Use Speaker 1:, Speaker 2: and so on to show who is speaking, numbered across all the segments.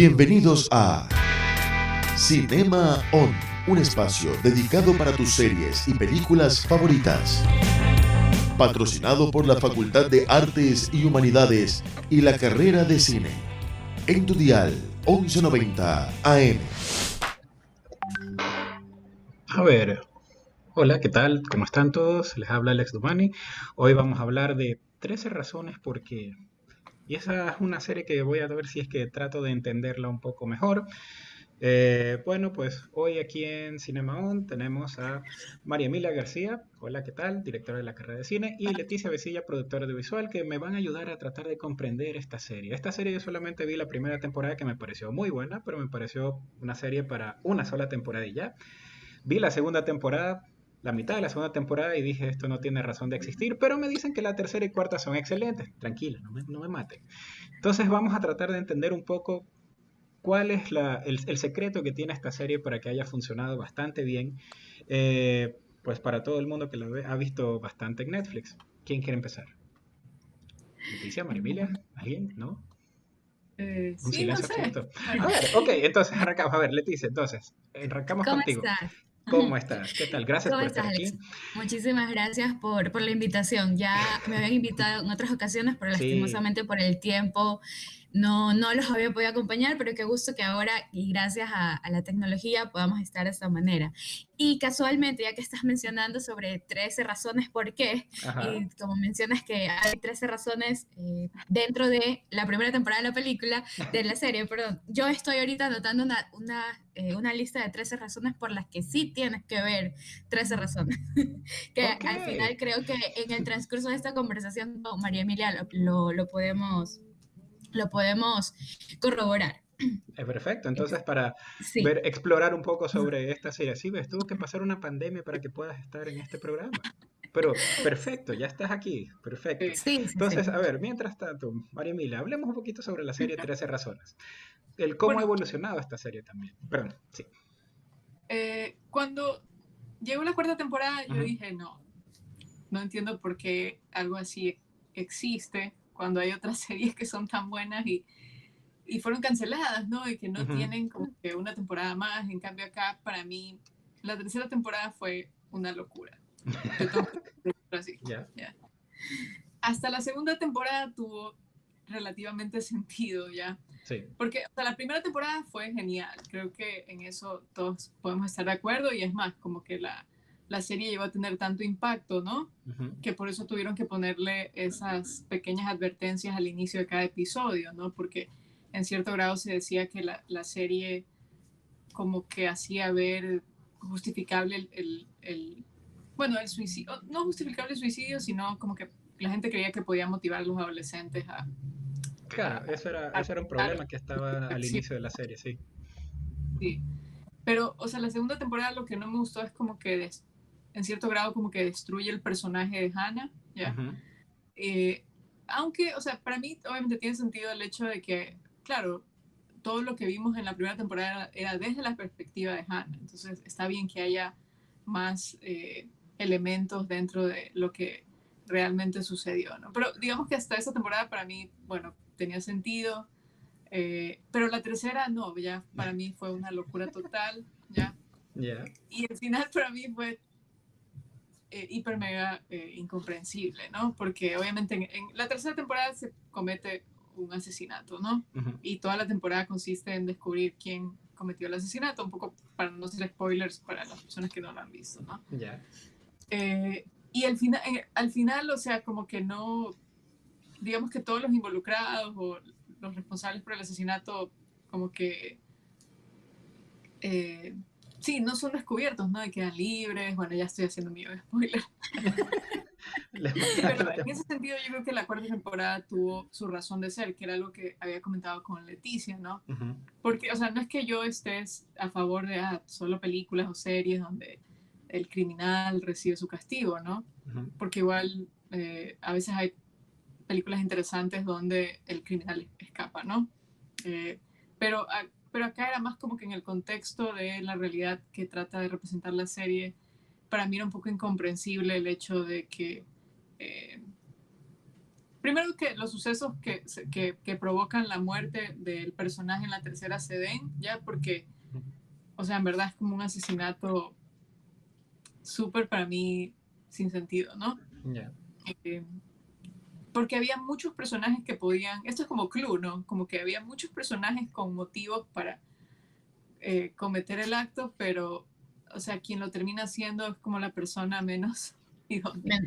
Speaker 1: Bienvenidos a Cinema On, un espacio dedicado para tus series y películas favoritas. Patrocinado por la Facultad de Artes y Humanidades y la carrera de Cine. En tu dial 1190 AM.
Speaker 2: A ver, hola, ¿qué tal? ¿Cómo están todos? Les habla Alex Dumani. Hoy vamos a hablar de 13 razones por qué. Y esa es una serie que voy a ver si es que trato de entenderla un poco mejor. Bueno, pues hoy aquí en Cinema On tenemos a María Emilia García, hola, ¿qué tal? Directora de la carrera de cine, y Leticia Besilla, productora audiovisual, que me van a ayudar a tratar de comprender esta serie. Esta serie yo solamente vi la primera temporada, que me pareció muy buena, pero me pareció una serie para una sola temporada y ya. Vi la segunda temporada, la mitad de la segunda temporada, y dije, esto no tiene razón de existir, pero me dicen que la tercera y cuarta son excelentes. Tranquila, no me maten. Entonces vamos a tratar de entender un poco cuál es el secreto que tiene esta serie para que haya funcionado bastante bien, pues para todo el mundo que ha visto bastante en Netflix. ¿Quién quiere empezar? ¿Leticia, Marimilia? ¿Alguien? ¿No? Un
Speaker 3: Sí, no
Speaker 2: silencio
Speaker 3: sé.
Speaker 2: absoluto.
Speaker 3: Bueno,
Speaker 2: A ver, ok, entonces arrancamos. A ver, Leticia, entonces, arrancamos
Speaker 3: ¿cómo
Speaker 2: contigo.
Speaker 3: estás?
Speaker 2: ¿Cómo estás? ¿Qué tal? Gracias
Speaker 3: ¿Cómo
Speaker 2: por estar
Speaker 3: estás,
Speaker 2: aquí.
Speaker 3: Alex? Muchísimas gracias por la invitación. Ya me habían invitado en otras ocasiones, pero
Speaker 2: Sí,
Speaker 3: lastimosamente por el tiempo no los había podido acompañar, pero qué gusto que ahora, y gracias a la tecnología, podamos estar de esta manera. Y casualmente, ya que estás mencionando sobre 13 razones por qué,
Speaker 2: ajá.
Speaker 3: y como mencionas que hay 13 razones dentro de la primera temporada de la película, de la serie, perdón, yo estoy ahorita anotando una lista de 13 razones por las que sí tienes que ver 13 razones, que
Speaker 2: Ok,
Speaker 3: al final creo que en el transcurso de esta conversación con María Emilia lo podemos corroborar.
Speaker 2: perfecto. Entonces, para
Speaker 3: Sí,
Speaker 2: explorar un poco sobre esta serie, sí, ves, tuvo que pasar una pandemia para que puedas estar en este programa. Pero perfecto, ya estás aquí, perfecto.
Speaker 3: sí, sí, sí.
Speaker 2: Entonces, a ver, mientras tanto, María Emilia, hablemos un poquito sobre la serie 13 razones. El cómo ha
Speaker 4: Bueno,
Speaker 2: evolucionado esta serie también. Perdón, sí.
Speaker 4: cuando llegó la cuarta temporada, yo
Speaker 2: Ujú,
Speaker 4: dije, no entiendo por qué algo así existe cuando hay otras series que son tan buenas y fueron canceladas, ¿no? Y que no
Speaker 2: ujú.
Speaker 4: tienen como que una temporada más. En cambio acá, para mí, la tercera temporada fue una locura. Yo tengo que decirlo así.
Speaker 2: Ya,
Speaker 4: ¿Ya? Hasta la segunda temporada tuvo relativamente sentido, ¿ya?
Speaker 2: sí.
Speaker 4: Porque o sea, la primera temporada fue genial, creo que en eso todos podemos estar de acuerdo y es más, como que la serie llegó a tener tanto impacto, ¿no?
Speaker 2: Ujú.
Speaker 4: Que por eso tuvieron que ponerle esas pequeñas advertencias al inicio de cada episodio, ¿no? Porque en cierto grado se decía que la serie como que hacía ver justificable bueno, el suicidio, no justificable el suicidio, sino como que la gente creía que podía motivar a los adolescentes
Speaker 2: Claro, eso era un
Speaker 4: a
Speaker 2: problema que estaba al
Speaker 4: acción.
Speaker 2: inicio de la serie, sí.
Speaker 4: Sí. Pero, o sea, la segunda temporada lo que no me gustó es como que en cierto grado como que destruye el personaje de Hannah, ¿ya?
Speaker 2: Ujú,
Speaker 4: Eh, Aunque, o sea, para mí obviamente tiene sentido el hecho de que, claro, todo lo que vimos en la primera temporada era desde la perspectiva de Hannah, entonces está bien que haya más elementos dentro de lo que realmente sucedió, ¿no? Pero digamos que hasta esa temporada para mí, bueno, tenía sentido, pero la tercera no, ya para mí fue una locura total, ya.
Speaker 2: ya.
Speaker 4: Y el final para mí fue hiper mega incomprensible, ¿no? Porque obviamente en la tercera temporada se comete un asesinato, ¿no?
Speaker 2: Ujú,
Speaker 4: Y toda la temporada consiste en descubrir quién cometió el asesinato, un poco para no ser spoilers para las personas que no lo han visto, ¿no?
Speaker 2: ya.
Speaker 4: Y al final, o sea, como que no, digamos que todos los involucrados o los responsables por el asesinato, como que eh, sí, no son descubiertos, ¿no? Y quedan libres. Bueno, ya estoy haciendo mi spoiler.
Speaker 2: Les
Speaker 4: Pero
Speaker 2: mataron.
Speaker 4: en ese sentido yo creo que la cuarta temporada tuvo su razón de ser, que era algo que había comentado con Leticia, ¿no?
Speaker 2: Ujú,
Speaker 4: Porque, o sea, no es que yo esté a favor de solo películas o series donde el criminal recibe su castigo, ¿no?
Speaker 2: ujú.
Speaker 4: Porque igual a veces hay películas interesantes donde el criminal escapa, ¿no? Eh, pero, pero acá era más como que en el contexto de la realidad que trata de representar la serie, para mí era un poco incomprensible el hecho de que, eh, primero que los sucesos que provocan la muerte del personaje en la tercera se den, ya porque, o sea, en verdad es como un asesinato súper para mí sin sentido, ¿no?
Speaker 2: Ya.
Speaker 4: Porque había muchos personajes que podían, esto es como Clue, ¿no? Como que había muchos personajes con motivos para cometer el acto, pero, o sea, quien lo termina haciendo es como la persona menos idónea.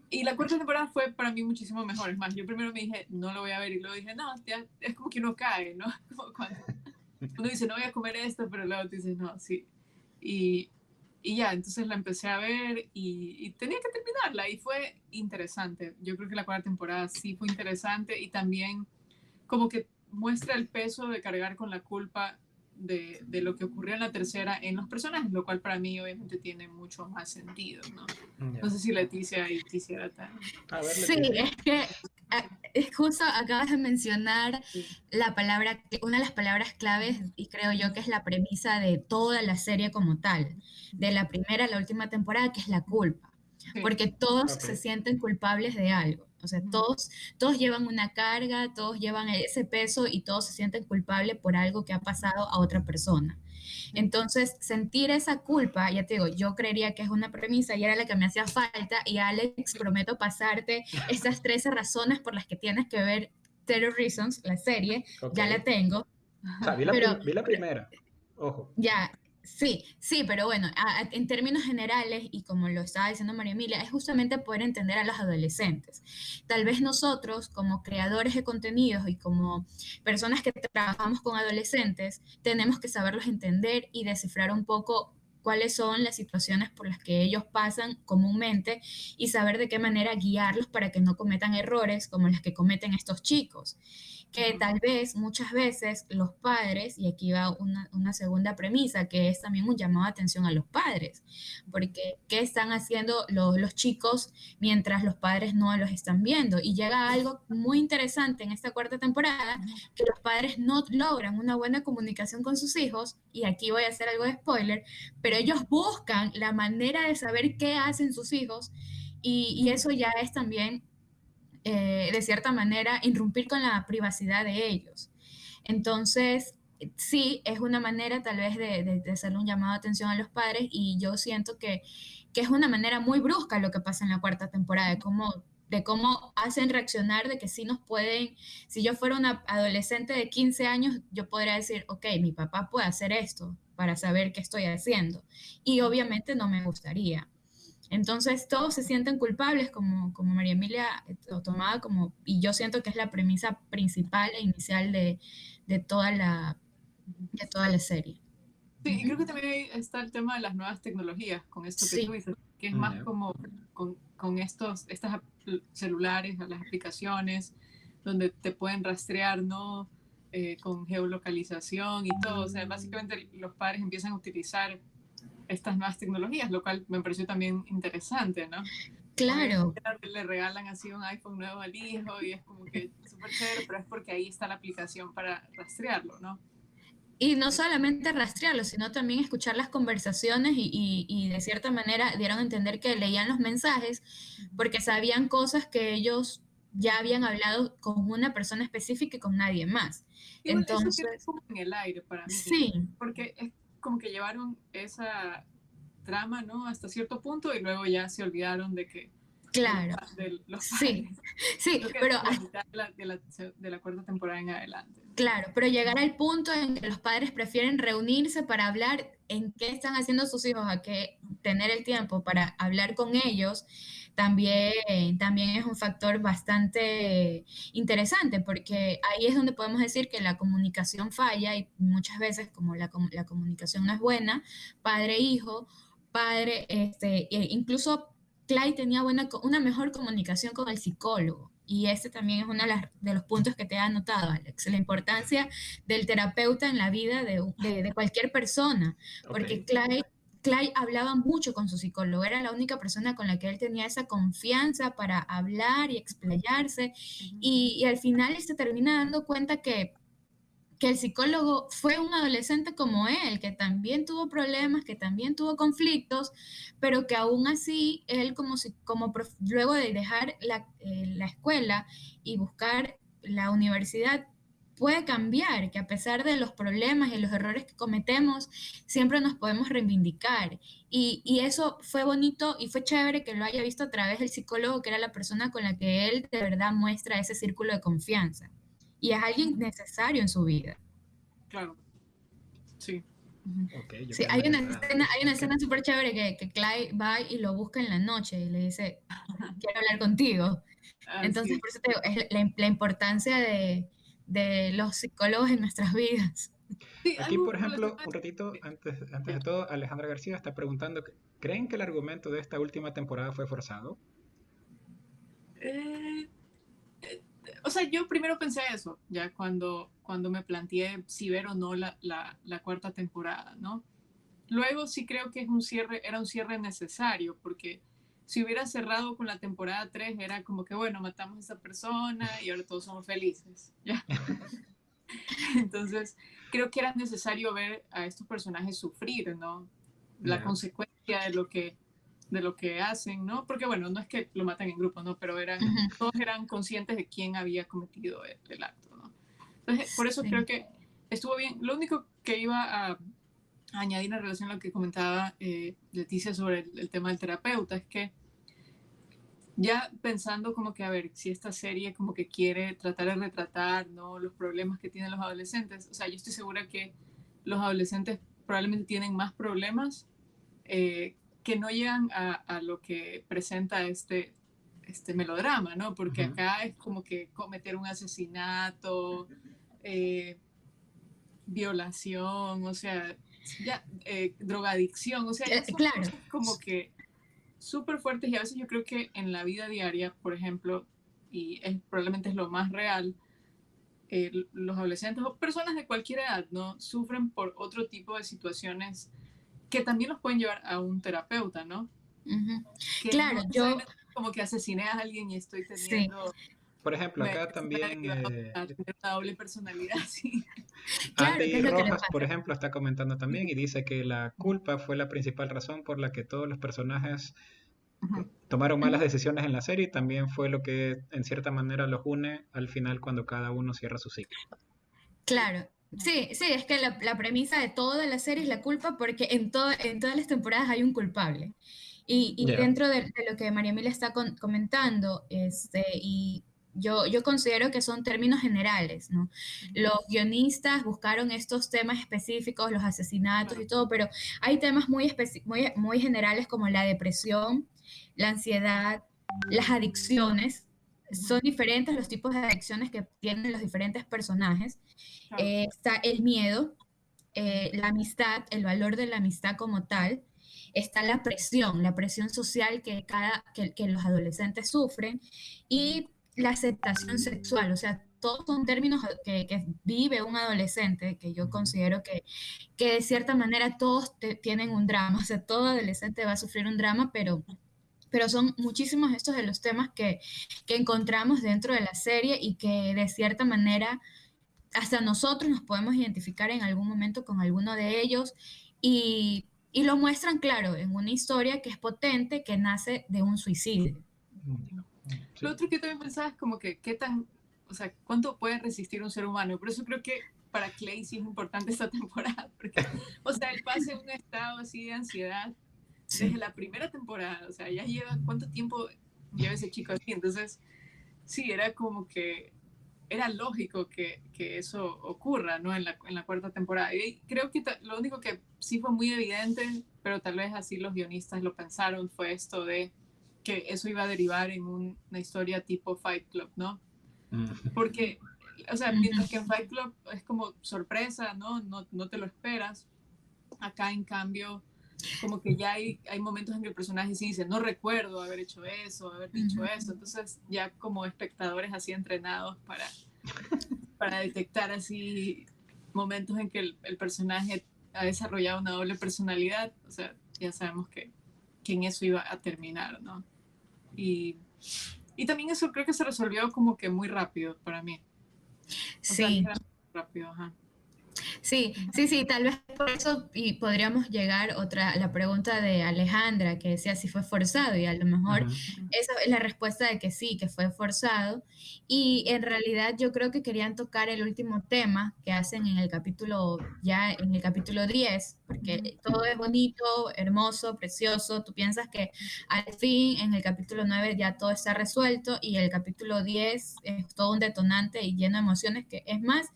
Speaker 4: Y la cuarta temporada fue para mí muchísimo mejor. Es más, yo primero me dije, no lo voy a ver, y luego dije, no, ya, es como que uno cae, ¿no? Como cuando uno dice, no voy a comer esto, pero luego te dices, no, sí. Y ya, entonces la empecé a ver y tenía que terminarla y fue interesante. Yo creo que la cuarta temporada sí fue interesante y también como que muestra el peso de cargar con la culpa de lo que ocurrió en la tercera en los personajes, lo cual para mí obviamente tiene mucho más sentido, ¿no?
Speaker 2: Ya.
Speaker 4: No sé si Leticia ahí quisiera también.
Speaker 2: A ver,
Speaker 3: Sí,
Speaker 2: Leticia.
Speaker 3: es que es justo acabas de mencionar
Speaker 4: Sí.
Speaker 3: la palabra, una de las palabras claves, y creo yo que es la premisa de toda la serie como tal, de la primera a la última temporada, que es la culpa.
Speaker 4: Sí.
Speaker 3: Porque todos
Speaker 2: Ok.
Speaker 3: se sienten culpables de algo. O sea, todos llevan una carga, todos llevan ese peso y todos se sienten culpables por algo que ha pasado a otra persona. Entonces, sentir esa culpa, ya te digo, yo creería que es una premisa y era la que me hacía falta. Y Alex, prometo pasarte estas 13 razones por las que tienes que ver 13 Reasons, la serie,
Speaker 2: Ok.
Speaker 3: ya la tengo,
Speaker 2: O sea, vi la
Speaker 3: pero
Speaker 2: primera. Ojo.
Speaker 3: ya, sí, pero bueno, en términos generales, y como lo estaba diciendo María Emilia, es justamente poder entender a los adolescentes. Tal vez nosotros, como creadores de contenidos y como personas que trabajamos con adolescentes, tenemos que saberlos entender y descifrar un poco cuáles son las situaciones por las que ellos pasan comúnmente y saber de qué manera guiarlos para que no cometan errores como los que cometen estos chicos. Que tal vez muchas veces los padres, y aquí va una segunda premisa, que es también un llamado de atención a los padres, porque ¿qué están haciendo los chicos mientras los padres no los están viendo? Y llega algo muy interesante en esta cuarta temporada, que los padres no logran una buena comunicación con sus hijos, y aquí voy a hacer algo de spoiler, pero ellos buscan la manera de saber qué hacen sus hijos, y eso ya es también de cierta manera, irrumpir con la privacidad de ellos. Entonces, sí, es una manera tal vez de hacerle un llamado de atención a los padres y yo siento que es una manera muy brusca lo que pasa en la cuarta temporada, de cómo hacen reaccionar, de que sí nos pueden, si yo fuera una adolescente de 15 años, yo podría decir, ok, mi papá puede hacer esto para saber qué estoy haciendo. Y obviamente no me gustaría. Entonces todos se sienten culpables, como María Emilia lo tomaba como, y yo siento que es la premisa principal e inicial de de toda la serie.
Speaker 4: Sí, y creo que también ahí está el tema de las nuevas tecnologías, con esto que
Speaker 3: Sí.
Speaker 4: tú dices, que es más como con estas celulares, las aplicaciones, donde te pueden rastrear, ¿no? Con geolocalización y todo. O sea, básicamente los padres empiezan a utilizar estas nuevas tecnologías, lo cual me pareció también interesante, ¿no?
Speaker 3: Claro.
Speaker 4: Le regalan así un iPhone nuevo al hijo y es como que súper chévere, pero es porque ahí está la aplicación para rastrearlo, ¿no?
Speaker 3: Y no solamente rastrearlo, sino también escuchar las conversaciones y de cierta manera dieron a entender que leían los mensajes porque sabían cosas que ellos ya habían hablado con una persona específica y con nadie más.
Speaker 4: Y bueno, eso
Speaker 3: Entonces,
Speaker 4: queda como en el aire para mí,
Speaker 3: sí,
Speaker 4: porque es como que llevaron esa trama, ¿no? Hasta cierto punto y luego ya se olvidaron de que
Speaker 3: claro,
Speaker 4: de los
Speaker 3: sí,
Speaker 4: padres.
Speaker 3: sí,
Speaker 4: Creo que
Speaker 3: pero
Speaker 4: la mitad de la cuarta temporada en adelante.
Speaker 3: claro, pero llegar al punto en que los padres prefieren reunirse para hablar en qué están haciendo sus hijos, a que tener el tiempo para hablar con ellos, también es un factor bastante interesante, porque ahí es donde podemos decir que la comunicación falla y muchas veces como la comunicación no es buena, padre-hijo, padre, incluso Clay tenía una mejor comunicación con el psicólogo. Y ese también es uno de los puntos que te he anotado, Alex, la importancia del terapeuta en la vida de cualquier persona, porque Clay hablaba mucho con su psicólogo, era la única persona con la que él tenía esa confianza para hablar y explayarse, y al final él se termina dando cuenta que el psicólogo fue un adolescente como él, que también tuvo problemas, que también tuvo conflictos, pero que aún así él luego de dejar la escuela y buscar la universidad, puede cambiar, que a pesar de los problemas y los errores que cometemos, siempre nos podemos reivindicar. Y eso fue bonito y fue chévere que lo haya visto a través del psicólogo, que era la persona con la que él de verdad muestra ese círculo de confianza. Y es alguien necesario en su vida.
Speaker 4: Claro, sí.
Speaker 2: Ok, yo
Speaker 3: Sí,
Speaker 2: quedé muy enamorado.
Speaker 3: hay una escena súper chévere que Clyde va y lo busca en la noche y le dice, quiero hablar contigo.
Speaker 4: Así
Speaker 3: Entonces,
Speaker 4: es.
Speaker 3: por eso te digo, es la importancia de los psicólogos en nuestras vidas.
Speaker 4: Sí,
Speaker 2: Aquí,
Speaker 4: algo
Speaker 2: por ejemplo,
Speaker 4: relacionado.
Speaker 2: un ratito, antes
Speaker 4: Ya.
Speaker 2: de todo, Alejandra García está preguntando, ¿creen que el argumento de esta última temporada fue forzado?
Speaker 4: Eh, o sea, yo primero pensé eso, ya cuando me planteé si ver o no la cuarta temporada, ¿no? Luego sí creo que era un cierre necesario, porque si hubiera cerrado con la temporada 3 era como que, bueno, matamos a esa persona y ahora todos somos felices, ¿ya? Entonces, creo que era necesario ver a estos personajes sufrir, ¿no? La
Speaker 2: Ya.
Speaker 4: consecuencia de lo que hacen, ¿no? Porque, bueno, no es que lo matan en grupo, ¿no? Pero
Speaker 3: Ujú.
Speaker 4: todos eran conscientes de quién había cometido el acto, ¿no? Entonces, por eso creo
Speaker 3: Sí,
Speaker 4: que estuvo bien. Lo único que iba a añadir en relación a lo que comentaba Leticia sobre el tema del terapeuta es que ya pensando como que, a ver, si esta serie como que quiere tratar de retratar, ¿no? Los problemas que tienen los adolescentes, o sea, yo estoy segura que los adolescentes probablemente tienen más problemas que no llegan a lo que presenta este melodrama, ¿no? Porque
Speaker 2: Ujú.
Speaker 4: acá es como que cometer un asesinato, eh, violación, o sea, ya, drogadicción, o sea, ya son
Speaker 3: claro.
Speaker 4: cosas como que súper fuertes y a veces yo creo que en la vida diaria, por ejemplo, probablemente es lo más real, los adolescentes o personas de cualquier edad, ¿no? Sufren por otro tipo de situaciones que también los pueden llevar a un terapeuta, ¿no?
Speaker 3: Ujú.
Speaker 4: Que no
Speaker 3: Claro,
Speaker 4: necesariamente como que asesiné a alguien y estoy
Speaker 3: sí,
Speaker 4: teniendo,
Speaker 2: Por ejemplo, acá
Speaker 4: me ha
Speaker 2: también
Speaker 4: derivado a tener una doble personalidad, sí.
Speaker 3: claro, ¿qué
Speaker 2: Andy
Speaker 3: es lo que le
Speaker 2: Rojas, por
Speaker 3: pasa?
Speaker 2: ejemplo, está comentando también y dice que la culpa fue la principal razón por la que todos los personajes tomaron malas
Speaker 3: Ujú.
Speaker 2: decisiones en la serie y también fue lo que en cierta manera los une al final cuando cada uno cierra su ciclo.
Speaker 4: Sí.
Speaker 3: Claro, sí, sí, es que la premisa de toda la serie es la culpa porque en todas las temporadas hay un culpable. Y
Speaker 2: Ya.
Speaker 3: dentro de lo que María Emilia está comentando, y yo considero que son términos generales, ¿no? Los guionistas buscaron estos temas específicos, los asesinatos
Speaker 4: Claro.
Speaker 3: y todo, pero hay temas muy generales como la depresión, la ansiedad, las adicciones. Son diferentes los tipos de adicciones que tienen los diferentes personajes.
Speaker 4: Claro.
Speaker 3: Está el miedo, la amistad, el valor de la amistad como tal. Está la presión social que los adolescentes sufren y la aceptación sexual, o sea, todos son términos que vive un adolescente, que yo
Speaker 2: Ujú.
Speaker 3: considero que de cierta manera todos tienen un drama, o sea, todo adolescente va a sufrir un drama, pero son muchísimos estos de los temas que encontramos dentro de la serie y que de cierta manera hasta nosotros nos podemos identificar en algún momento con alguno de ellos y lo muestran, claro, en una historia que es potente, que nace de un suicidio.
Speaker 4: Lo
Speaker 2: Sí.
Speaker 4: otro que también pensaba es como que qué tan, o sea, cuánto puede resistir un ser humano. Por eso creo que para Clay sí es importante esta temporada, porque, o sea, él pasa en un estado así de ansiedad desde
Speaker 3: Sí.
Speaker 4: la primera temporada, o sea, ya lleva, ¿cuánto tiempo lleva ese chico así? Entonces, sí, era como que era lógico que eso ocurra, ¿no? En la cuarta temporada. Y creo que lo único que sí fue muy evidente, pero tal vez así los guionistas lo pensaron, fue esto de que eso iba a derivar en una historia tipo Fight Club, ¿no?
Speaker 2: Mm.
Speaker 4: Porque, o sea, mientras que
Speaker 3: Ujú.
Speaker 4: en Fight Club es como sorpresa, ¿no? No te lo esperas. Acá, en cambio, como que ya hay momentos en que el personaje sí dice, no recuerdo haber hecho eso, haber dicho
Speaker 3: Ujú.
Speaker 4: eso. Entonces, ya como espectadores así entrenados para detectar así momentos en que el personaje ha desarrollado una doble personalidad, o sea, ya sabemos que en eso iba a terminar, ¿no? Y, y también eso creo que se resolvió como que muy rápido para mí. O sea,
Speaker 3: Sí,
Speaker 4: ligeramente rápido, ajá.
Speaker 3: Sí, tal vez por eso y podríamos llegar la pregunta de Alejandra, que decía si fue forzado, y a lo mejor
Speaker 2: Ajá.
Speaker 3: esa es la respuesta de que sí, que fue forzado, y en realidad yo creo que querían tocar el último tema que hacen en el capítulo, ya en el capítulo 10, porque todo es bonito, hermoso, precioso, tú piensas que al fin en el capítulo 9 ya todo está resuelto, y el capítulo 10 es todo un detonante y lleno de emociones, que es más,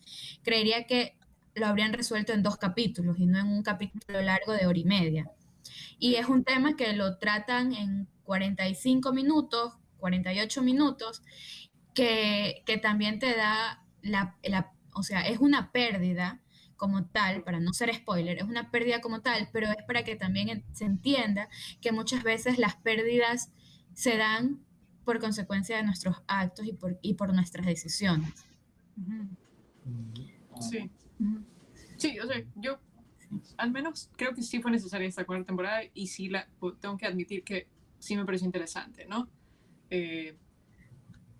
Speaker 3: creería que lo habrían resuelto en 2 capítulos y no en un capítulo largo de hora y media. Y es un tema que lo tratan en 45 minutos, 48 minutos, que también te da o sea, es una pérdida como tal, para no ser spoiler, es una pérdida como tal, pero es para que también se entienda que muchas veces las pérdidas se dan por consecuencia de nuestros actos y por nuestras decisiones.
Speaker 4: Sí. Sí, o sea, yo al menos creo que sí fue necesaria esta cuarta temporada y sí tengo que admitir que sí me pareció interesante, ¿no?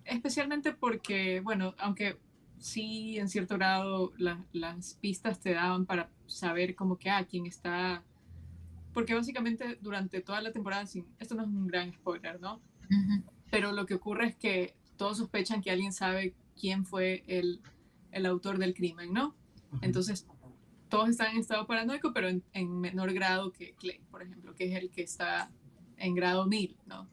Speaker 4: Especialmente porque, bueno, aunque sí en cierto grado las pistas te daban para saber como que, quién está, porque básicamente durante toda la temporada, esto no es un gran spoiler, ¿no?
Speaker 3: Ujú.
Speaker 4: Pero lo que ocurre es que todos sospechan que alguien sabe quién fue el autor del crimen, ¿no? Entonces, todos están en estado paranoico, pero en menor grado que Clay, por ejemplo, que es el que está en grado 1000, ¿no?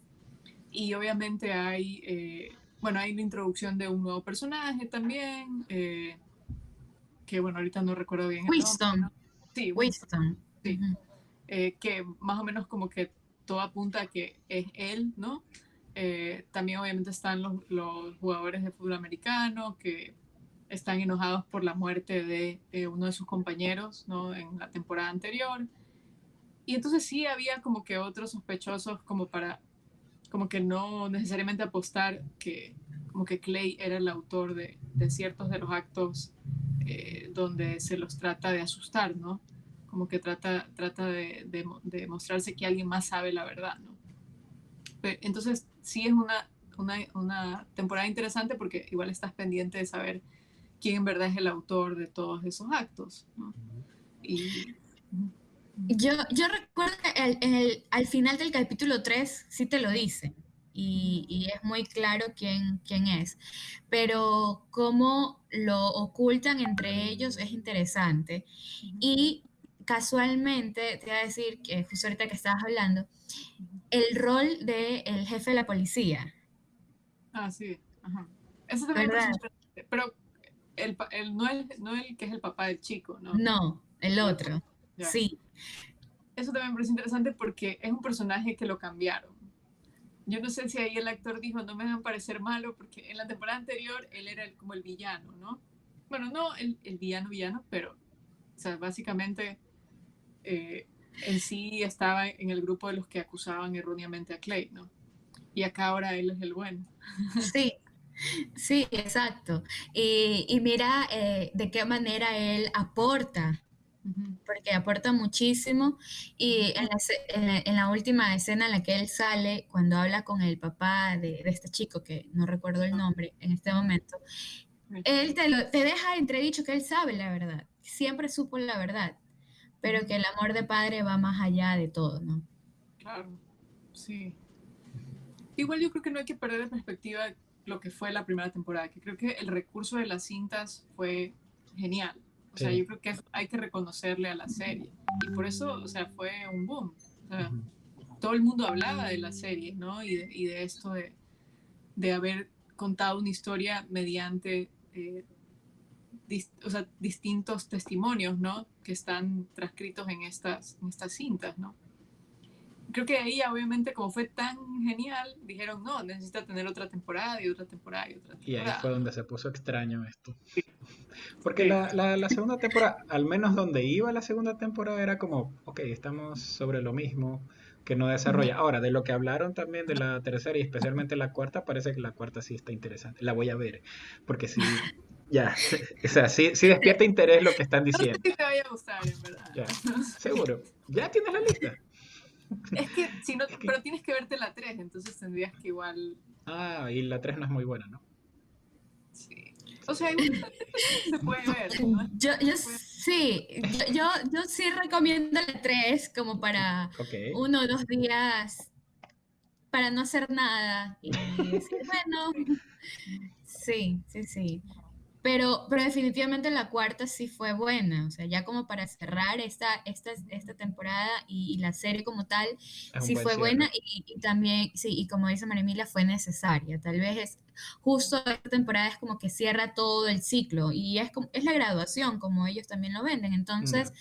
Speaker 4: Y obviamente hay, bueno, hay la introducción de un nuevo personaje también, que bueno, ahorita no recuerdo bien el nombre.
Speaker 3: Winston.
Speaker 4: Sí,
Speaker 3: Winston.
Speaker 4: sí.
Speaker 3: Ujú.
Speaker 4: Que más o menos como que todo apunta a que es él, ¿no? También obviamente están los jugadores de fútbol americano que están enojados por la muerte de uno de sus compañeros, ¿no? En la temporada anterior. Y entonces sí había como que otros sospechosos como que no necesariamente apostar que como que Clay era el autor de ciertos de los actos donde se los trata de asustar, ¿no? Como que trata de mostrarse que alguien más sabe la verdad, ¿no? Entonces sí es una temporada interesante porque igual estás pendiente de saber quién en verdad es el autor de todos esos actos, ¿no? Y...
Speaker 3: Yo recuerdo que al final del capítulo 3 sí te lo dicen y es muy claro quién es, pero cómo lo ocultan entre ellos es interesante. Y casualmente te voy a decir que justo ahorita que estabas hablando, el rol del jefe de la policía,
Speaker 4: Sí, ajá. Eso también me parece
Speaker 3: ¿verdad?
Speaker 4: interesante, pero no el que es el papá del chico, ¿no?
Speaker 3: No, el
Speaker 4: El otro.
Speaker 3: otro,
Speaker 4: Ya.
Speaker 3: sí.
Speaker 4: Eso también me parece interesante porque es un personaje que lo cambiaron. Yo no sé si ahí el actor dijo, no me dejan parecer malo, porque en la temporada anterior él era como el villano, ¿no? Bueno, no el villano, pero, o sea, básicamente en sí estaba en el grupo de los que acusaban erróneamente a Clay, ¿no? Y acá ahora él es el bueno.
Speaker 3: Sí, sí, exacto. Y mira de qué manera él aporta, porque aporta muchísimo. Y en la última escena en la que él sale, cuando habla con el papá de este chico, que no recuerdo el nombre en este momento, él te deja entredicho que él sabe la verdad, siempre supo la verdad, pero que el amor de padre va más allá de todo, ¿no?
Speaker 4: Claro, sí. Igual yo creo que no hay que perder de perspectiva lo que fue la primera temporada, que creo que el recurso de las cintas fue genial. O sea,
Speaker 2: Sí.
Speaker 4: yo creo que hay que reconocerle a la serie. Y por eso, o sea, fue un boom. O sea, todo el mundo hablaba de la serie, ¿no? Y de esto de haber contado una historia mediante o sea, distintos testimonios, ¿no? Que están transcritos en estas cintas, ¿no? Creo que ahí obviamente como fue tan genial, dijeron, no, necesita tener otra temporada y otra temporada y otra
Speaker 2: Y ahí fue
Speaker 4: temporada, ¿no?
Speaker 2: donde se puso extraño esto. Porque
Speaker 4: Sí.
Speaker 2: la segunda temporada, al menos donde iba la segunda temporada, era como, ok, estamos sobre lo mismo que no desarrolla. Ahora, de lo que hablaron también de la tercera y especialmente la cuarta, parece que la cuarta sí está interesante. La voy a ver, porque sí, ya, o sea, sí despierta interés lo que están
Speaker 4: No sé
Speaker 2: diciendo.
Speaker 4: si te vaya a gustar, en verdad.
Speaker 2: Ya, seguro. Ya tienes la lista.
Speaker 4: Es que, si no,
Speaker 2: Es que,
Speaker 4: pero tienes que verte la 3, entonces tendrías que igual,
Speaker 2: y la 3 no es muy buena, ¿no?
Speaker 4: sí. O sea, igual se puede ver, ¿no?
Speaker 3: Yo sí recomiendo la 3 como para
Speaker 2: Ok.
Speaker 3: 1 o 2 días para no hacer nada y decir, bueno, sí, sí, sí. Pero definitivamente la cuarta sí fue buena, o sea, ya como para cerrar esta temporada y la serie como tal,
Speaker 2: Es un
Speaker 3: sí
Speaker 2: buen
Speaker 3: fue buena
Speaker 2: cierre.
Speaker 3: y también, sí, y como dice María Emilia, fue necesaria. Tal vez es justo esta temporada es como que cierra todo el ciclo y es la graduación, como ellos también lo venden.
Speaker 2: Ya.
Speaker 3: Entonces,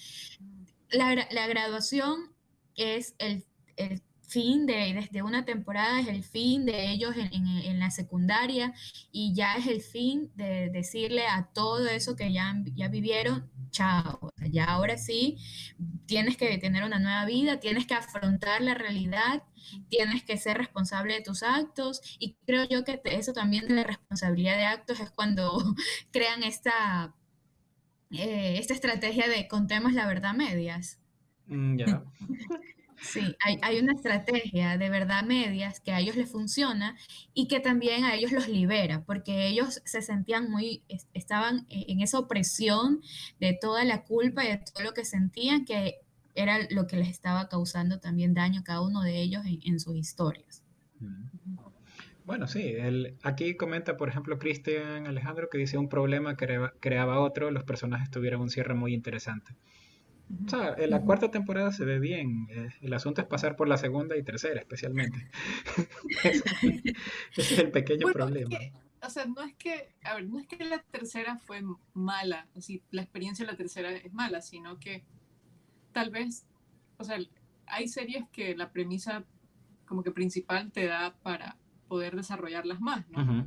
Speaker 3: la graduación es el fin desde una temporada, es el fin de ellos en la secundaria y ya es el fin de decirle a todo eso que ya vivieron, chao. O sea, ya ahora sí, tienes que tener una nueva vida, tienes que afrontar la realidad, tienes que ser responsable de tus actos y creo yo que eso también de la responsabilidad de actos es cuando crean esta estrategia de contemos la verdad a medias.
Speaker 2: Ya.
Speaker 3: Sí, hay una estrategia de verdad a medias que a ellos les funciona y que también a ellos los libera, porque ellos se sentían estaban en esa opresión de toda la culpa y de todo lo que sentían que era lo que les estaba causando también daño a cada uno de ellos en sus historias.
Speaker 2: Mm. Bueno, sí, aquí comenta, por ejemplo, Cristian Alejandro, que dice un problema creaba otro, los personajes tuvieron un cierre muy interesante. O sea, en la
Speaker 3: Ujú.
Speaker 2: cuarta temporada se ve bien, el asunto es pasar por la segunda y tercera, especialmente. Ese, ese es el pequeño
Speaker 4: Bueno, es
Speaker 2: problema.
Speaker 4: que, o sea, no es que, a ver, no es que la tercera fue mala, así, la experiencia de la tercera es mala, sino que tal vez, o sea, hay series que la premisa como que principal te da para poder desarrollarlas más, ¿no?
Speaker 2: Ujú.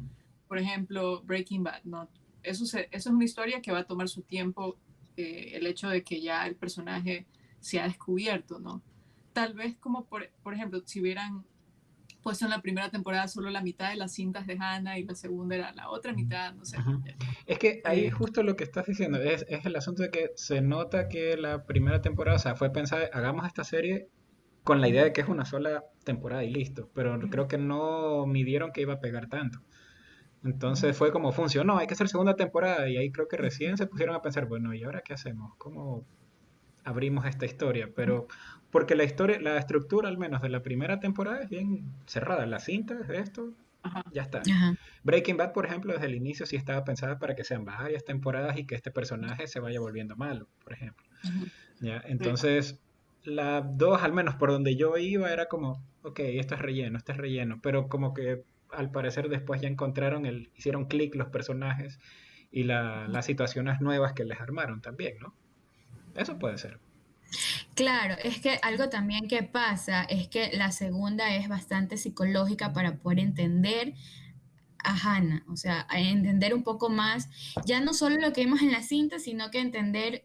Speaker 4: Por ejemplo, Breaking Bad, ¿no? Eso es una historia que va a tomar su tiempo, el hecho de que ya el personaje se ha descubierto, ¿no? Tal vez como, por ejemplo, si hubieran puesto en la primera temporada solo la mitad de las cintas de Hannah y la segunda era la otra mitad, no sé.
Speaker 2: Ujú. Es que ahí
Speaker 4: Eh,
Speaker 2: justo lo que estás diciendo es el asunto de que se nota que la primera temporada, o sea, fue pensada, hagamos esta serie con la idea de que es una sola temporada y listo, pero creo que no midieron que iba a pegar tanto. Entonces fue como funcionó, hay que hacer segunda temporada y ahí creo que recién se pusieron a pensar, bueno, ¿y ahora qué hacemos? ¿Cómo abrimos esta historia? Pero porque la historia, la estructura al menos de la primera temporada es bien cerrada, la cinta es de esto,
Speaker 4: ajá,
Speaker 2: ya está.
Speaker 3: Ajá.
Speaker 2: Breaking Bad, por ejemplo, desde el inicio sí estaba pensada para que sean varias temporadas y que este personaje se vaya volviendo malo, por ejemplo. ¿Ya?
Speaker 4: sí.
Speaker 2: Entonces, la 2 al menos por donde yo iba, era como, ok, esto es relleno, pero como que al parecer después ya encontraron hicieron clic los personajes y las situaciones nuevas que les armaron también, ¿no? Eso puede ser.
Speaker 3: Claro, es que algo también que pasa es que la segunda es bastante psicológica para poder entender a Hannah, o sea, a entender un poco más, ya no solo lo que vimos en la cinta, sino que entender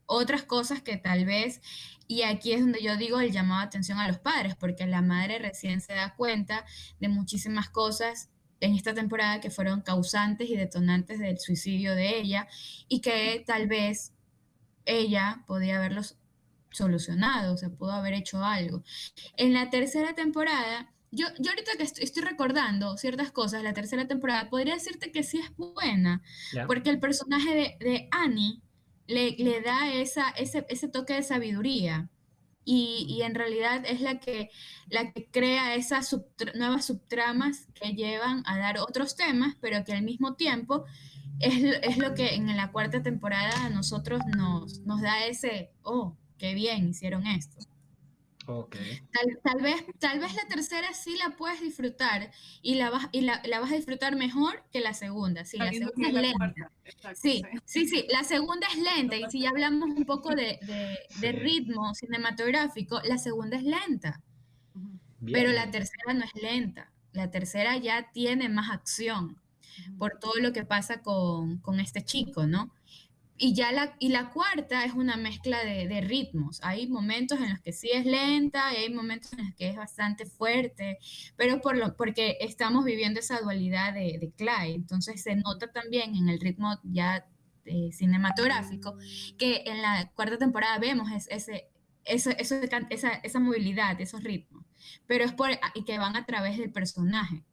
Speaker 3: otras cosas que tal vez, y aquí es donde yo digo el llamado de atención a los padres, porque la madre recién se da cuenta de muchísimas cosas en esta temporada que fueron causantes y detonantes del suicidio de ella y que tal vez ella podía haberlos solucionado, o sea, pudo haber hecho algo. En la tercera temporada, yo ahorita que estoy recordando ciertas cosas, la tercera temporada, podría decirte que sí es buena,
Speaker 2: ¿Ya?
Speaker 3: porque el personaje de Annie le da ese toque de sabiduría. Y en realidad es la que crea esas nuevas subtramas que llevan a dar otros temas, pero que al mismo tiempo es lo que en la cuarta temporada a nosotros nos da ese, oh, qué bien hicieron esto.
Speaker 2: Ok.
Speaker 3: Tal vez la tercera sí la puedes disfrutar y la vas a disfrutar mejor que la segunda. Sí, la
Speaker 4: Sabiendo que
Speaker 3: segunda
Speaker 4: es
Speaker 3: es
Speaker 4: la
Speaker 3: lenta.
Speaker 4: cuarta, exacto, sí.
Speaker 3: Sí, sí, sí, la segunda es lenta y si ya hablamos un poco de
Speaker 2: Sí.
Speaker 3: ritmo cinematográfico, la segunda es lenta,
Speaker 4: Ujú,
Speaker 3: pero
Speaker 2: Bien
Speaker 3: la
Speaker 2: lenta.
Speaker 3: tercera no es lenta. La tercera ya tiene más acción
Speaker 4: ujú.
Speaker 3: por todo lo que pasa con este chico, ¿no? Y la cuarta es una mezcla de ritmos. Hay momentos en los que sí es lenta y hay momentos en los que es bastante fuerte, pero porque estamos viviendo esa dualidad de Clyde. Entonces se nota también en el ritmo ya cinematográfico que en la cuarta temporada vemos esa movilidad, esos ritmos, pero y que van a través del personaje.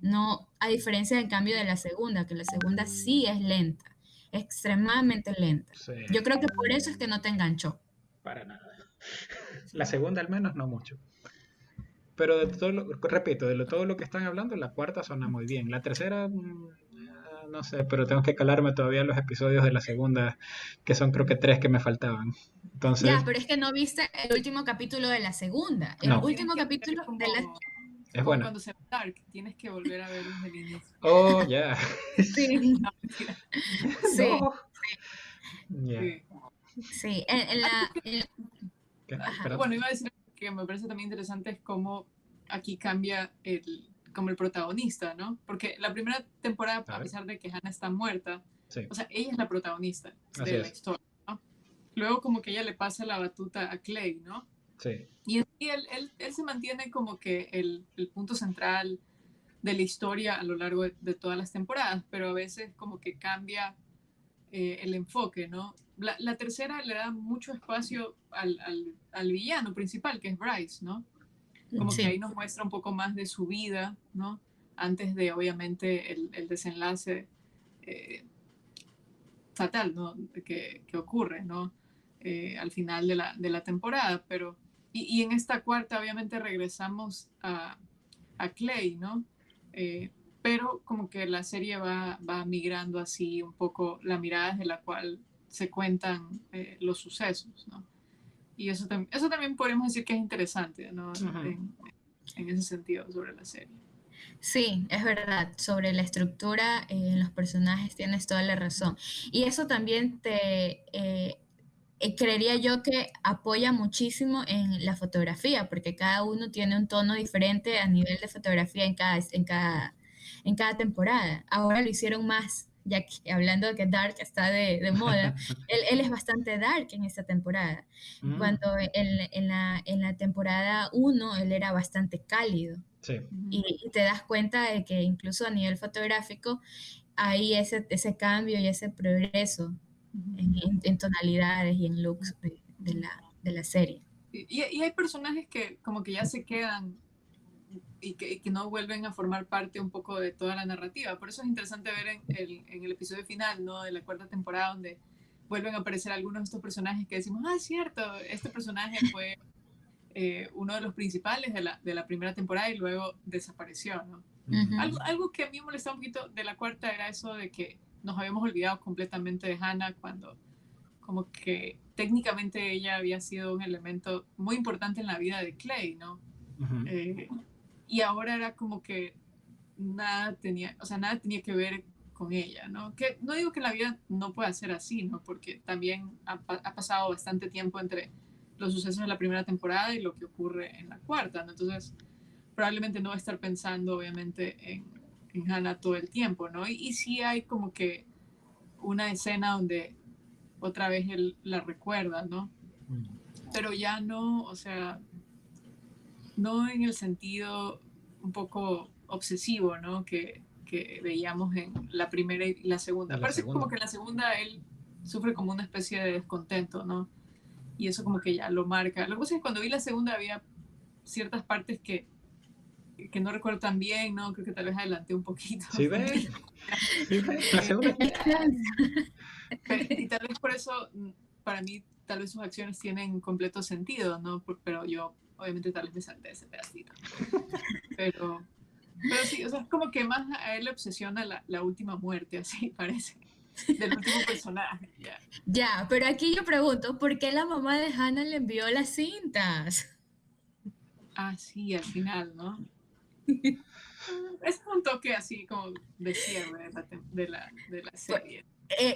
Speaker 3: No, a diferencia en cambio de la segunda, que la segunda sí es lenta, extremadamente lenta.
Speaker 2: Sí,
Speaker 3: Yo creo que por eso es que no te enganchó.
Speaker 2: para nada. La segunda al menos no mucho. Pero de todo repito, todo lo que están hablando, la cuarta suena muy bien. La tercera, no sé, pero tengo que calarme todavía los episodios de la segunda, que son creo que 3 que me faltaban.
Speaker 3: Ya,
Speaker 2: Entonces,
Speaker 3: pero es que no viste el último capítulo de la segunda. El
Speaker 2: no,
Speaker 4: Tienes
Speaker 3: último
Speaker 4: que ver
Speaker 3: capítulo de la...
Speaker 2: es
Speaker 4: como
Speaker 2: buena.
Speaker 4: cuando se va Dark, tienes que volver a ver desde el inicio.
Speaker 2: Oh, ya.
Speaker 3: Sí,
Speaker 4: No, mentira.
Speaker 3: sí,
Speaker 2: No. Ya.
Speaker 4: Sí.
Speaker 3: sí.
Speaker 4: Algo que,
Speaker 2: ¿Qué?
Speaker 3: Ajá.
Speaker 2: Perdón.
Speaker 4: bueno, iba a decir que me parece también interesante es cómo aquí cambia como el protagonista, ¿no? Porque la primera temporada,
Speaker 2: A
Speaker 4: a
Speaker 2: ver.
Speaker 4: pesar de que Hannah está muerta,
Speaker 2: Sí,
Speaker 4: o sea, ella es la protagonista
Speaker 2: así
Speaker 4: de la
Speaker 2: es.
Speaker 4: historia, ¿no? Luego como que ella le pasa la batuta a Clay, ¿no?
Speaker 2: Sí.
Speaker 4: Y él se mantiene como que el punto central de la historia a lo largo de todas las temporadas, pero a veces como que cambia el enfoque, ¿no? La tercera le da mucho espacio al villano principal, que es Bryce, ¿no? Como que ahí
Speaker 3: Sí,
Speaker 4: nos muestra un poco más de su vida, ¿no? Antes de, obviamente, el desenlace eh, fatal, ¿no? Que ocurre, ¿no? Al final de la temporada, pero... Y en esta cuarta, obviamente, regresamos a Clay, ¿no? Eh, pero como que la serie va migrando así un poco la mirada desde la cual se cuentan los sucesos, ¿no? Y eso también podríamos decir que es interesante, ¿no?
Speaker 2: Ujú.
Speaker 4: En ese sentido sobre la serie.
Speaker 3: sí, es verdad. Sobre la estructura, en los personajes tienes toda la razón. Y eso también creería yo que apoya muchísimo en la fotografía, porque cada uno tiene un tono diferente a nivel de fotografía en cada temporada. Ahora lo hicieron más, ya que hablando de que Dark está de moda, él es bastante dark en esta temporada.
Speaker 2: Mm,
Speaker 3: Cuando en la temporada uno él era bastante cálido.
Speaker 2: sí.
Speaker 3: Y te das cuenta de que incluso a nivel fotográfico hay ese cambio y ese progreso en tonalidades y en looks de la serie.
Speaker 4: Y hay personajes que como que ya se quedan y que no vuelven a formar parte un poco de toda la narrativa. Por eso es interesante ver en el episodio final, ¿no? De la cuarta temporada, donde vuelven a aparecer algunos de estos personajes que decimos, ah, es cierto, este personaje fue uno de los principales de la primera temporada y luego desapareció, ¿no?
Speaker 2: Mm,
Speaker 4: Algo que a mí me molestaba un poquito de la cuarta era eso de que nos habíamos olvidado completamente de Hannah cuando como que técnicamente ella había sido un elemento muy importante en la vida de Clay, ¿no?
Speaker 2: ujú.
Speaker 4: Eh, y ahora era como que nada tenía que ver con ella, ¿no? Que no digo que la vida no pueda ser así, ¿no? Porque también ha pasado bastante tiempo entre los sucesos de la primera temporada y lo que ocurre en la cuarta, ¿no? Entonces, probablemente no va a estar pensando, obviamente, en Hannah todo el tiempo, ¿no? Y sí hay como que una escena donde otra vez él la recuerda, ¿no?
Speaker 2: Mm.
Speaker 4: Pero ya no, o sea, no en el sentido un poco obsesivo, ¿no? Que veíamos en la primera y la segunda.
Speaker 2: En la
Speaker 4: Parece como
Speaker 2: segunda.
Speaker 4: que en la segunda él sufre como una especie de descontento, ¿no? Y eso como que ya lo marca. Lo que pasa es que cuando vi la segunda había ciertas partes que no recuerdo tan bien, ¿no? Creo que tal vez adelanté un poquito.
Speaker 2: ¿Sí ve? ¿Sí ve? La segunda.
Speaker 4: Y tal vez por eso, para mí, tal vez sus acciones tienen completo sentido, ¿no? Pero yo, obviamente, tal vez me salté ese pedacito. Pero, pero sí, o sea, es como que más a él le obsesiona la última muerte, así parece, del último personaje. Ya,
Speaker 3: Ya, pero aquí yo pregunto, ¿por qué la mamá de Hannah le envió las cintas?
Speaker 4: ah, sí, al final, ¿no? Es un toque así como de cierre de la
Speaker 3: Pues,
Speaker 4: serie.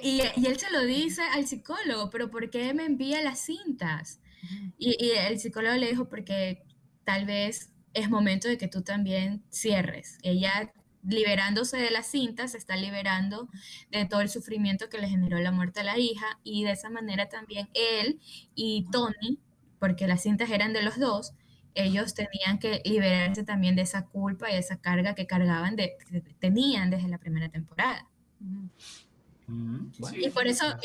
Speaker 3: y él se lo dice al psicólogo, pero ¿por qué me envía las cintas?
Speaker 4: Ujú,
Speaker 3: Y el psicólogo le dijo, porque tal vez es momento de que tú también cierres. Ella, liberándose de las cintas, se está liberando de todo el sufrimiento que le generó la muerte a la hija, y de esa manera también él y Tony, porque las cintas eran de los dos, ellos tenían que liberarse también de esa culpa y esa carga que que tenían desde la primera temporada.
Speaker 4: ujú.
Speaker 2: Bueno,
Speaker 3: Y
Speaker 4: Sí,
Speaker 2: no
Speaker 3: y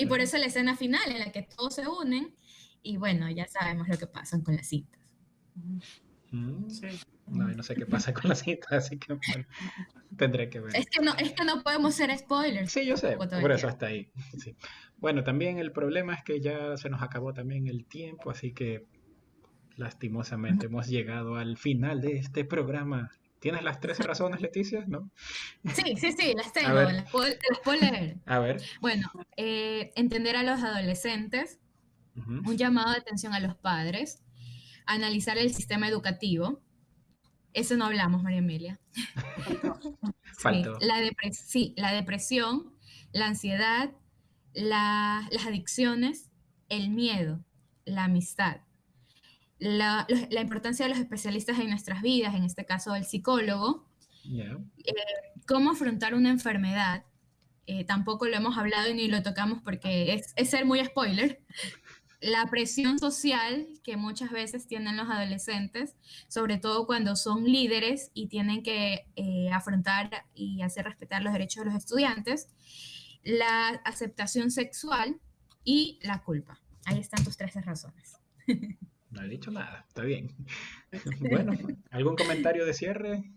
Speaker 3: por
Speaker 2: sé.
Speaker 3: eso la escena final en la que todos se unen y bueno, ya sabemos lo que pasan con las cintas.
Speaker 4: ujú. Sí.
Speaker 2: No sé qué pasa con la cinta, así que bueno, tendré que ver.
Speaker 3: Es que no podemos ser spoilers.
Speaker 2: Sí, yo sé,
Speaker 3: tampoco
Speaker 2: por eso
Speaker 3: todavía.
Speaker 2: hasta ahí. Sí. Bueno, también el problema es que ya se nos acabó también el tiempo, así que lastimosamente hemos llegado al final de este programa. ¿Tienes las 13 razones, Leticia? ¿No?
Speaker 3: Sí, las
Speaker 2: A
Speaker 3: tengo,
Speaker 2: ver,
Speaker 3: las puedo leer.
Speaker 2: a ver.
Speaker 3: Bueno, entender a los adolescentes,
Speaker 2: Ujú.
Speaker 3: un llamado de atención a los padres, analizar el sistema educativo. Eso no hablamos, María Emilia. Sí,
Speaker 2: Faltó.
Speaker 3: la depresión, la ansiedad, las adicciones, el miedo, la amistad, la importancia de los especialistas en nuestras vidas, en este caso el psicólogo,
Speaker 2: Ya.
Speaker 3: cómo afrontar una enfermedad. Tampoco lo hemos hablado y ni lo tocamos porque es ser muy spoiler. La presión social que muchas veces tienen los adolescentes, sobre todo cuando son líderes y tienen que afrontar y hacer respetar los derechos de los estudiantes, la aceptación sexual y la culpa. Ahí están tus 13 razones.
Speaker 2: No he dicho nada, está bien. Bueno, ¿algún comentario de cierre?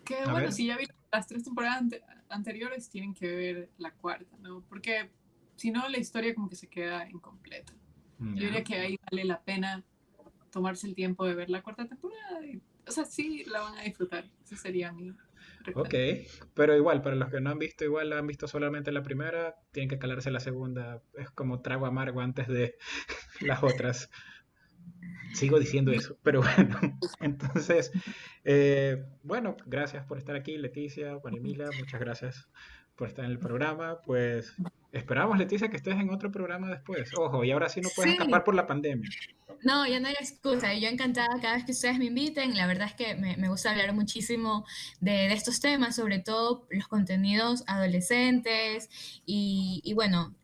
Speaker 4: Que
Speaker 2: A
Speaker 4: bueno,
Speaker 2: ver.
Speaker 4: si ya vi las 3 temporadas anteriores, tienen que ver la cuarta, ¿no? Porque si no, la historia como que se queda incompleta. Yo
Speaker 2: Ya.
Speaker 4: diría que ahí vale la pena tomarse el tiempo de ver la cuarta temporada. O sea, sí la van a disfrutar. Ese sería mi
Speaker 2: Ok,
Speaker 4: recomendación.
Speaker 2: pero igual, para los que no han visto, igual han visto solamente la primera, tienen que calarse la segunda. Es como trago amargo antes de las otras. Sigo diciendo eso, pero bueno, entonces, bueno, gracias por estar aquí, Leticia, Marimila, muchas gracias por estar en el programa. Pues esperamos, Leticia, que estés en otro programa después. Ojo, y ahora sí no puedes escapar
Speaker 3: Sí,
Speaker 2: por la pandemia.
Speaker 3: no, ya no hay excusa. Yo encantada cada vez que ustedes me inviten. La verdad es que me gusta hablar muchísimo de estos temas, sobre todo los contenidos adolescentes. Y bueno,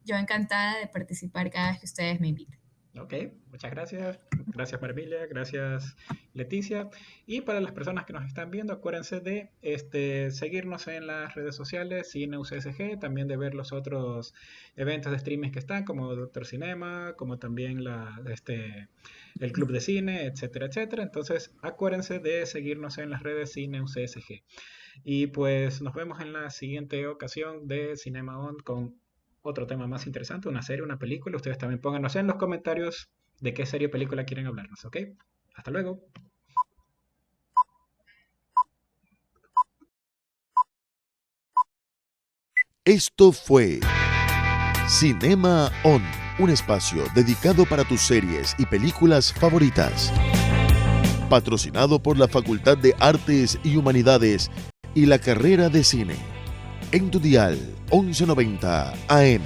Speaker 3: yo encantada de participar cada vez que ustedes me inviten.
Speaker 2: Ok, muchas gracias. Gracias Marvilia, gracias Leticia. Y para las personas que nos están viendo, acuérdense de seguirnos en las redes sociales, CineUCSG, también de ver los otros eventos de streaming que están, como Doctor Cinema, como también el Club de Cine, etcétera, etcétera. Entonces, acuérdense de seguirnos en las redes CineUCSG. Y pues nos vemos en la siguiente ocasión de Cinema On con otro tema más interesante, una serie, una película. Ustedes también pónganos en los comentarios de qué serie o película quieren hablarnos, ¿ok? Hasta luego.
Speaker 1: Esto fue Cinema On, un espacio dedicado para tus series y películas favoritas. Patrocinado por la Facultad de Artes y Humanidades y la carrera de cine. En tu dial 1190 AM.